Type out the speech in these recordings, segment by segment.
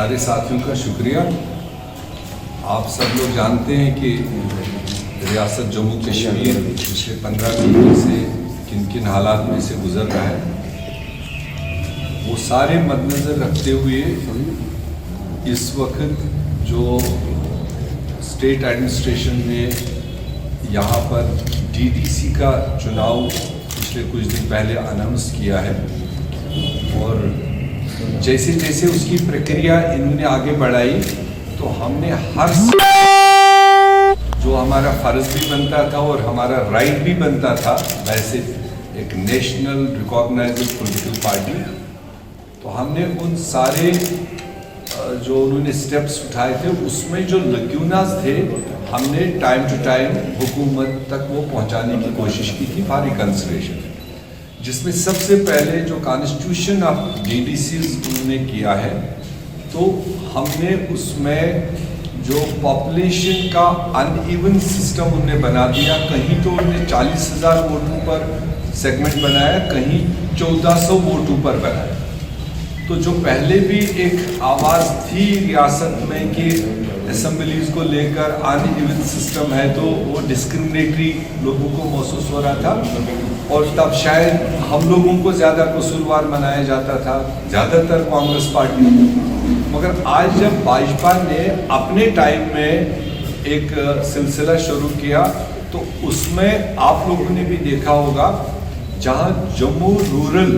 सारे साथियों का शुक्रिया। आप सब लोग जानते हैं कि रियासत जम्मू कश्मीर पिछले 15 महीने से किन किन हालात में से गुजर रहा है, वो सारे मद्देनज़र रखते हुए इस वक्त जो स्टेट एडमिनिस्ट्रेशन ने यहाँ पर डीडीसी का चुनाव पिछले कुछ दिन पहले अनाउंस किया है, और जैसे जैसे उसकी प्रक्रिया इन्होंने आगे बढ़ाई तो हमने हर जो हमारा फ़र्ज भी बनता था और हमारा राइट भी बनता था वैसे एक नेशनल रिकॉग्नाइज्ड पॉलिटिकल पार्टी, तो हमने उन सारे जो उन्होंने स्टेप्स उठाए थे उसमें जो लक्यूनास थे हमने टाइम टू टाइम हुकूमत तक वो पहुंचाने की कोशिश की थी फॉर रिकंसिडरेशन, जिसमें सबसे पहले जो कॉन्स्टिट्यूशन ऑफ डीडीसीज उन्होंने किया है, तो हमने उसमें जो पॉपुलेशन का अनइवन सिस्टम उन्होंने बना दिया। कहीं तो उन्होंने 40,000 वोटों पर सेगमेंट बनाया, कहीं 1400 वोटों पर बनाया। तो जो पहले भी एक आवाज़ थी रियासत में कि असेंबलीज़ को लेकर अनइवन सिस्टम है, तो वो डिस्क्रिमिनेटरी लोगों को महसूस हो रहा था, और तब शायद हम लोगों को ज़्यादा कसूरवार मनाया जाता था, ज़्यादातर कांग्रेस पार्टी। मगर आज जब भाजपा ने अपने टाइम में एक सिलसिला शुरू किया तो उसमें आप लोगों ने भी देखा होगा, जहां जम्मू रूरल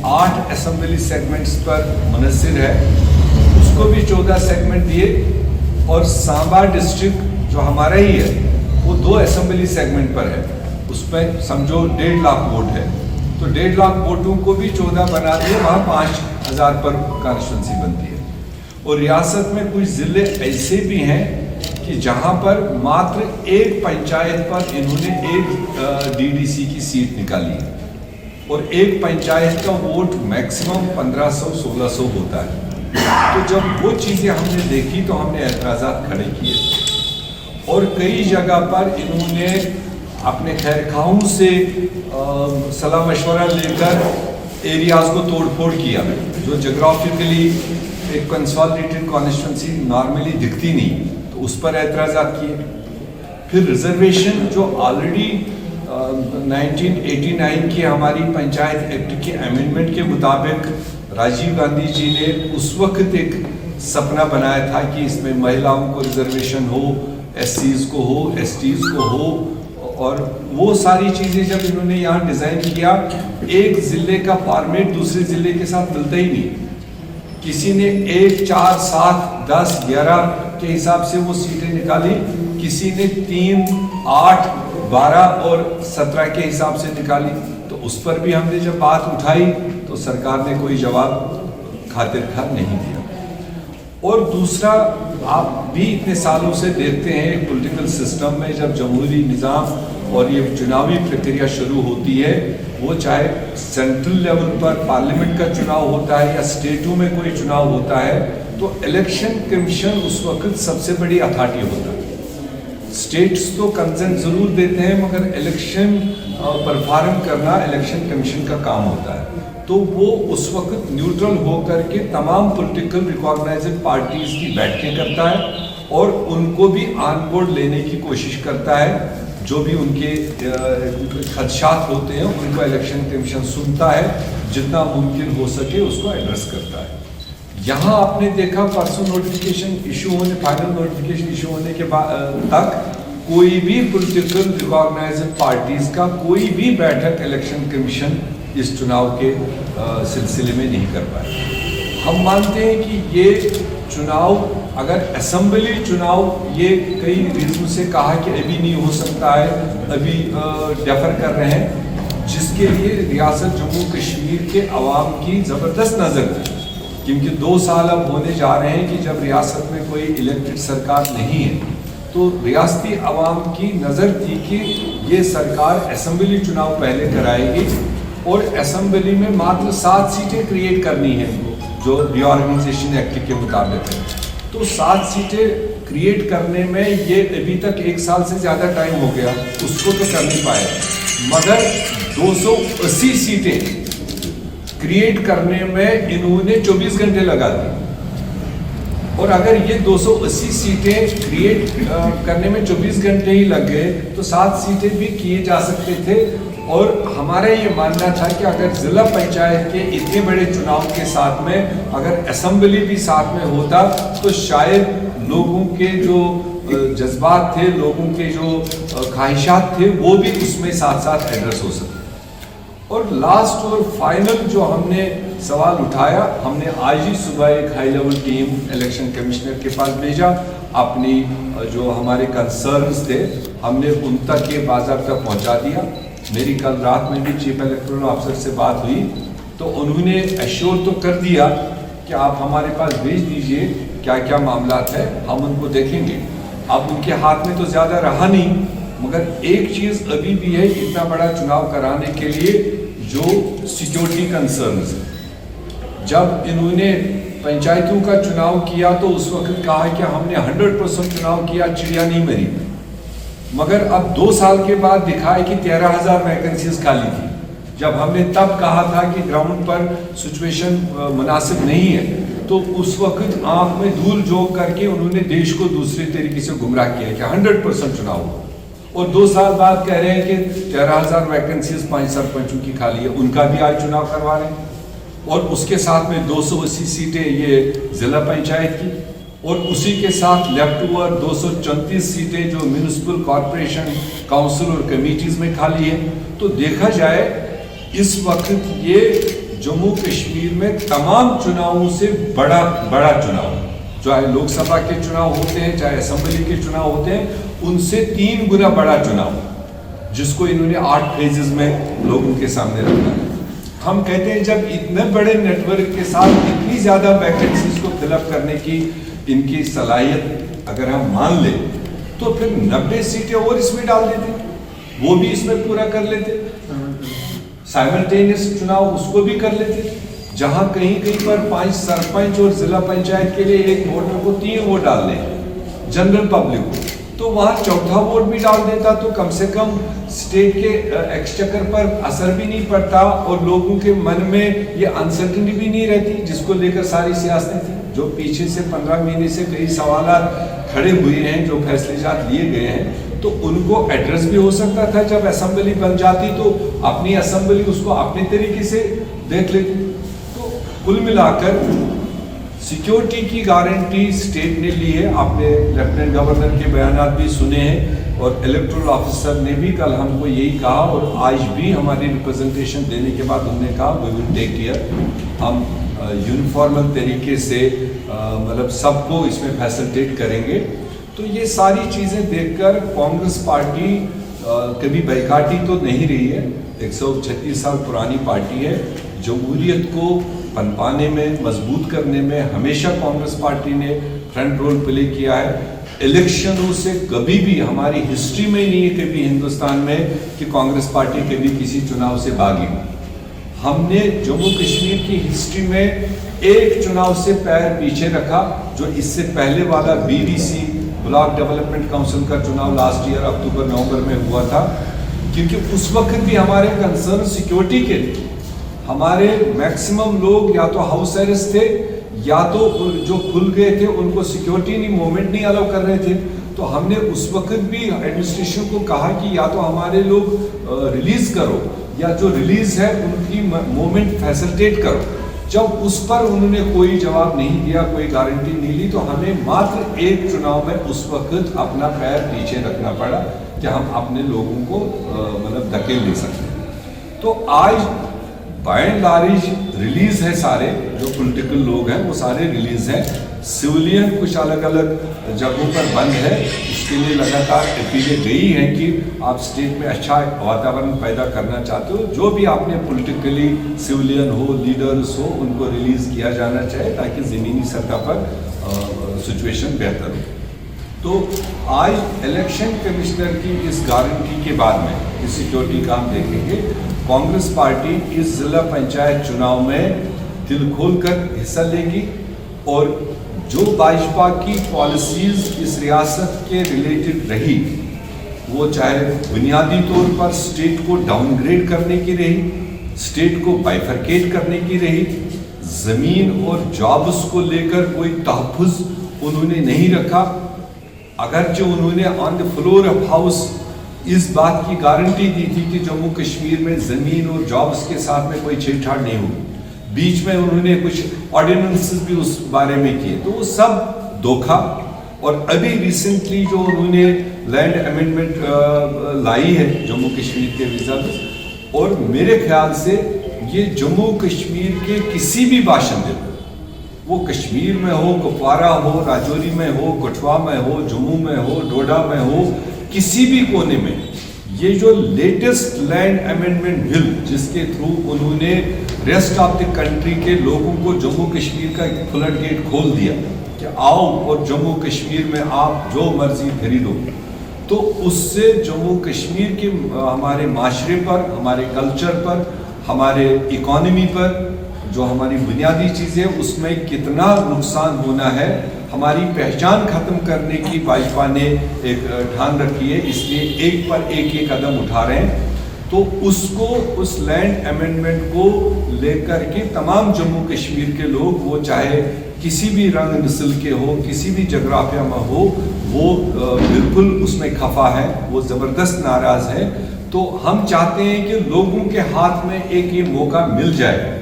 8 असेंबली सेगमेंट्स पर मुनस्सिर है, उसको भी 14 सेगमेंट दिए, और सांबा डिस्ट्रिक्ट जो हमारा ही है वो 2 असेंबली सेगमेंट पर है, उसमें समझो 1.5 लाख वोट है, तो 1.5 लाख वोटों को भी 14 बना दिए, वहाँ 5,000 पर कॉन्स्टिट्यूंसी बनती है। और रियासत में कुछ ज़िले ऐसे भी हैं कि जहाँ पर मात्र एक पंचायत पर इन्होंने एक डीडीसी की सीट निकाली है, और एक पंचायत का वोट मैक्सिमम 1500-1600 होता है। तो जब वो चीज़ें हमने देखी तो हमने एतराज़ात खड़े किए, और कई जगह पर इन्होंने अपने खैरखाओं से सलाह मशवरा लेकर एरियाज़ को तोड़ फोड़ किया, जो जोग्राफिकली एक कंसोलिडेटेड कॉन्स्टिट्यूंसी नॉर्मली दिखती नहीं, तो उस पर एतराज़ात किए। फिर रिजर्वेशन जो ऑलरेडी 1989 की हमारी पंचायत एक्ट के अमेंडमेंट के मुताबिक राजीव गांधी जी ने उस वक्त एक सपना बनाया था कि इसमें महिलाओं को रिजर्वेशन हो, एससीज को हो, एसटीज को हो, और वो सारी चीज़ें जब इन्होंने यहाँ डिज़ाइन किया, एक ज़िले का फॉर्मेट दूसरे ज़िले के साथ मिलता ही नहीं। किसी ने 1, 4, 7, 10, 11 के हिसाब से वो सीटें निकाली, किसी ने 3, 8, 12 और 17 के हिसाब से निकाली। तो उस पर भी हमने जब बात उठाई तो सरकार ने कोई जवाब खातिर खा नहीं दिया। और दूसरा, आप भी इतने सालों से देखते हैं पॉलिटिकल सिस्टम में जब जमहूरी निज़ाम और ये चुनावी प्रक्रिया शुरू होती है, वो चाहे सेंट्रल लेवल पर पार्लियामेंट का चुनाव होता है या स्टेटों में कोई चुनाव होता है, तो इलेक्शन कमीशन उस वक्त सबसे बड़ी अथॉरिटी होता है। स्टेट्स तो कंसेंट ज़रूर देते हैं, मगर इलेक्शन परफॉर्म करना इलेक्शन कमीशन का काम होता है। तो वो उस वक्त न्यूट्रल होकर के तमाम पॉलिटिकल रिकॉग्नाइज्ड पार्टीज की बैठकें करता है, और उनको भी ऑन बोर्ड लेने की कोशिश करता है। जो भी उनके खदशात होते हैं उनको इलेक्शन कमीशन सुनता है, जितना मुमकिन हो सके उसको एड्रेस करता है। यहाँ आपने देखा परसों नोटिफिकेशन इशू होने, फाइनल नोटिफिकेशन इशू होने के बाद तक कोई भी पॉलिटिकल रिकॉग्नाइज्ड पार्टीज का कोई भी बैठक इलेक्शन कमीशन इस चुनाव के सिलसिले में नहीं कर पाए। हम मानते हैं कि ये चुनाव, अगर असेंबली चुनाव, ये कई रीजन से कहा कि अभी नहीं हो सकता है, अभी डेफर कर रहे हैं, जिसके लिए रियासत जम्मू कश्मीर के अवाम की ज़बरदस्त नज़र थी, क्योंकि 2 साल अब होने जा रहे हैं कि जब रियासत में कोई इलेक्टेड सरकार नहीं है, तो रियासती अवाम की नज़र थी कि ये सरकार असेंबली चुनाव पहले कराएगी, और असेंबली में मात्र 7 सीटें क्रिएट करनी है जो रीऑर्गेनाइजेशन एक्ट के मुताबिक है। तो 7 सीटें क्रिएट करने में ये अभी तक 1 साल से ज़्यादा टाइम हो गया, उसको तो कर नहीं पाए, मगर 280 सीटें क्रिएट करने में इन्होंने 24 घंटे लगा दिए। और अगर ये 280 सीटें क्रिएट करने में 24 घंटे ही लग गए तो 7 सीटें भी किए जा सकते थे। और हमारा ये मानना था कि अगर जिला पंचायत के इतने बड़े चुनाव के साथ में अगर असेंबली भी साथ में होता तो शायद लोगों के जो जज्बात थे, लोगों के जो ख्वाहिशात थे, वो भी उसमें साथ साथ एड्रेस हो सकते। और लास्ट और फाइनल जो हमने सवाल उठाया, हमने आज ही सुबह एक high level team election commissioner के पास भेजा। अपनी जो हमारे कंसर्न्स थे हमने उन तक ये बाज़ाब्ता पहुंचा दिया। मेरी कल रात में भी चीफ इलेक्टोरल ऑफिसर से बात हुई तो उन्होंने एश्योर तो कर दिया कि आप हमारे पास भेज दीजिए क्या क्या मामला है, हम उनको देखेंगे। अब उनके हाथ में तो ज़्यादा रहा नहीं, मगर एक चीज़ अभी भी है, इतना बड़ा चुनाव कराने के लिए जो सिक्योरिटी कंसर्न्स है। जब इन्होंने पंचायतों का चुनाव किया तो उस वक्त कहा कि हमने 100% चुनाव किया, चिड़िया नहीं मरी। मगर अब 2 साल के बाद दिखाए कि 13,000 वैकेंसीज खाली थी। जब हमने तब कहा था कि ग्राउंड पर सिचुएशन मुनासिब नहीं है, तो उस वक्त आंख में धूल झोंक करके उन्होंने देश को दूसरे तरीके से गुमराह किया कि 100% चुनाव हो। और 2 साल बाद कह रहे हैं कि 13,000 वैकेंसीज 5 सरपंचों की खाली है, उनका भी आज चुनाव करवा रहे हैं। और उसके साथ में 280 सीटें ये जिला पंचायत की, और उसी के साथ लेफ्ट ओवर 234 सीटें जो म्यूनिसिपल कॉरपोरेशन काउंसिल और कमेटीज में खाली है। तो देखा जाए इस वक्त ये जम्मू कश्मीर में तमाम चुनावों से बड़ा चुनाव, चाहे लोकसभा के चुनाव होते हैं चाहे असेंबली के चुनाव होते हैं, उनसे 3 गुना बड़ा चुनाव, जिसको इन्होंने 8 फेजेस में लोगों के सामने रखा है। हम कहते हैं जब इतने बड़े नेटवर्क के साथ इतनी ज्यादा वैकेंसीज को फिलअप करने की इनकी सलाहियत अगर हम मान ले तो फिर 90 सीटें और इसमें डाल देते, वो भी इसमें पूरा कर लेते, साइमल्टेनियस चुनाव उसको भी कर लेते। जहां कहीं कहीं पर 5 सरपंच और जिला पंचायत के लिए एक वोटर को 3 वोट डालने जनरल पब्लिक को, तो वहां चौथा वोट भी डाल देता तो कम से कम स्टेट के एक्सचेकर पर असर भी नहीं पड़ता और लोगों के मन में ये अनसर्टेनिटी भी नहीं रहती, जिसको लेकर सारी सियासतें थी। जो पीछे से 15 महीने से कई सवाल खड़े हुए हैं, जो फैसले लिए गए हैं, तो उनको एड्रेस भी हो सकता था। जब असेंबली बन जाती तो अपनी असेंबली उसको अपने तरीके से देख लेती। तो कुल मिलाकर सिक्योरिटी की गारंटी स्टेट ने ली है। आपने लेफ्टिनेंट गवर्नर के बयान भी सुने हैं और इलेक्टोरल ऑफिसर ने भी कल हमको यही कहा, और आज भी हमारी रिप्रेजेंटेशन देने के बाद उन्होंने कहा वी विल टेक केयर, हम यूनिफॉर्मल तरीके से मतलब सबको इसमें फैसिलिटेट करेंगे। तो ये सारी चीज़ें देखकर कांग्रेस पार्टी कभी बैकाटी तो नहीं रही है। 136 साल पुरानी पार्टी है। जमहूरियत को पनपाने में, मजबूत करने में हमेशा कांग्रेस पार्टी ने फ्रंट रोल प्ले किया है। इलेक्शनों से कभी भी हमारी हिस्ट्री में नहीं है कभी हिंदुस्तान में कि कांग्रेस पार्टी कभी किसी चुनाव से भागी। हमने जम्मू कश्मीर की हिस्ट्री में एक चुनाव से पैर पीछे रखा, जो इससे पहले वाला BDC ब्लॉक डेवलपमेंट काउंसिल का चुनाव लास्ट ईयर अक्टूबर-नवंबर में हुआ था, क्योंकि उस वक्त भी हमारे कंसर्न सिक्योरिटी के थे। हमारे मैक्सिमम लोग या तो हाउस अरेस्ट थे या तो जो खुल गए थे उनको सिक्योरिटी नहीं, मूवमेंट नहीं अलाउ कर रहे थे। तो हमने उस वक्त भी एडमिनिस्ट्रेशन को कहा कि या तो हमारे लोग रिलीज करो या जो रिलीज है उनकी मूवमेंट फैसिलिटेट करो। जब उस पर उन्होंने कोई जवाब नहीं दिया, कोई गारंटी नहीं ली, तो हमें मात्र एक चुनाव में उस वक्त अपना पैर पीछे रखना पड़ा कि हम अपने लोगों को मतलब धकेल नहीं सकते। तो आज बाय एंड लार्ज रिलीज है, सारे जो पॉलिटिकल लोग हैं वो सारे रिलीज हैं। सिविलियन कुछ अलग अलग जगहों पर बंद है, इसके लिए लगातार अपीलें गई हैं कि आप स्टेट में अच्छा वातावरण पैदा करना चाहते हो, जो भी आपने पॉलिटिकली सिविलियन हो, लीडर्स हो, उनको रिलीज किया जाना चाहिए ताकि ज़मीनी सतह पर सिचुएशन बेहतर हो। तो आज इलेक्शन कमिश्नर की इस गारंटी के बाद में इस सिक्योरिटी का हम देखेंगे, कांग्रेस पार्टी इस जिला पंचायत चुनाव में दिल खोल कर हिस्सा लेगी और जो भाजपा की पॉलिसीज इस रियासत के रिलेटेड रही, वो चाहे बुनियादी तौर पर स्टेट को डाउनग्रेड करने की रही, स्टेट को बाइफरकेट करने की रही, ज़मीन और जॉब्स को लेकर कोई तहफ़्फ़ुज़ उन्होंने नहीं रखा। अगरचे उन्होंने on the floor of house इस बात की गारंटी दी थी कि जम्मू कश्मीर में ज़मीन और जॉब्स के साथ में कोई छेड़छाड़ नहीं होगी। बीच में उन्होंने कुछ ऑर्डिनेंसेस भी उस बारे में किए, तो वो सब धोखा। और अभी रिसेंटली जो उन्होंने लैंड अमेंडमेंट लाई है जम्मू कश्मीर के वीज़ा पे, और मेरे ख्याल से ये जम्मू कश्मीर के किसी भी बाशिंदे को, वो कश्मीर में हो, कुपवारा हो, राजौरी में हो, कठुआ में हो, जम्मू में हो, डोडा में हो, किसी भी कोने में, ये जो लेटेस्ट लैंड अमेंडमेंट बिल जिसके थ्रू उन्होंने रेस्ट ऑफ द कंट्री के लोगों को जम्मू कश्मीर का फ्लड गेट खोल दिया कि आओ और जम्मू कश्मीर में आप जो मर्जी खरीदो, तो उससे जम्मू कश्मीर के हमारे माशरे पर, हमारे कल्चर पर, हमारे इकोनॉमी पर, जो हमारी बुनियादी चीज़ें उसमें कितना नुकसान होना है, हमारी पहचान खत्म करने की भाजपा ने एक ठान रखी है, इसलिए एक पर एक ये कदम उठा रहे हैं। तो उसको, उस लैंड अमेंडमेंट को लेकर के तमाम जम्मू कश्मीर के लोग, वो चाहे किसी भी रंग नस्ल के हो, किसी भी जगराफिया में हो, वो बिल्कुल उसमें खफा है, वो ज़बरदस्त नाराज़ है। तो हम चाहते हैं कि लोगों के हाथ में एक ये मौका मिल जाए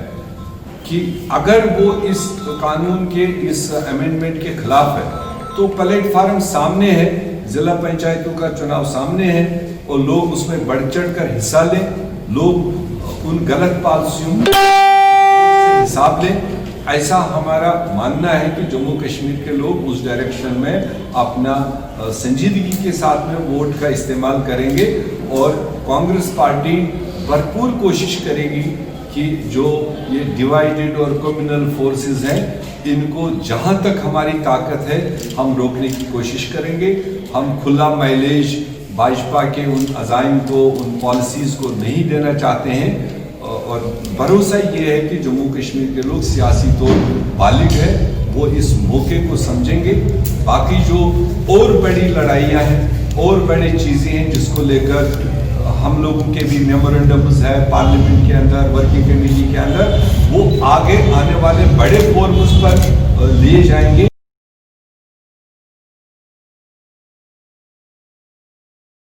कि अगर वो इस कानून के, इस अमेंडमेंट के खिलाफ है, तो प्लेटफार्म सामने है, ज़िला पंचायतों का चुनाव सामने है, और लोग उसमें बढ़ चढ़ कर हिस्सा लें, लोग उन गलत पॉलिसियों से हिसाब लें। ऐसा हमारा मानना है कि जम्मू कश्मीर के लोग उस डायरेक्शन में अपना संजीदगी के साथ में वोट का इस्तेमाल करेंगे, और कांग्रेस पार्टी भरपूर कोशिश करेगी कि जो ये डिवाइडेड और कम्युनल फोर्सेस हैं, इनको जहां तक हमारी ताकत है हम रोकने की कोशिश करेंगे। हम खुला माइलेज भाजपा के उन अज़ाइम को, उन पॉलिसीज़ को नहीं देना चाहते हैं, और भरोसा ये है कि जम्मू कश्मीर के लोग सियासी तौर बालिग है, वो इस मौके को समझेंगे। बाकी जो और बड़ी लड़ाइयाँ हैं और बड़ी चीज़ें हैं जिसको लेकर हम लोगों के भी मेमोरेंडम्स है पार्लियामेंट के अंदर, वर्किंग कमेटी के अंदर, वो आगे आने वाले बड़े फोरम्स पर लिए जाएंगे।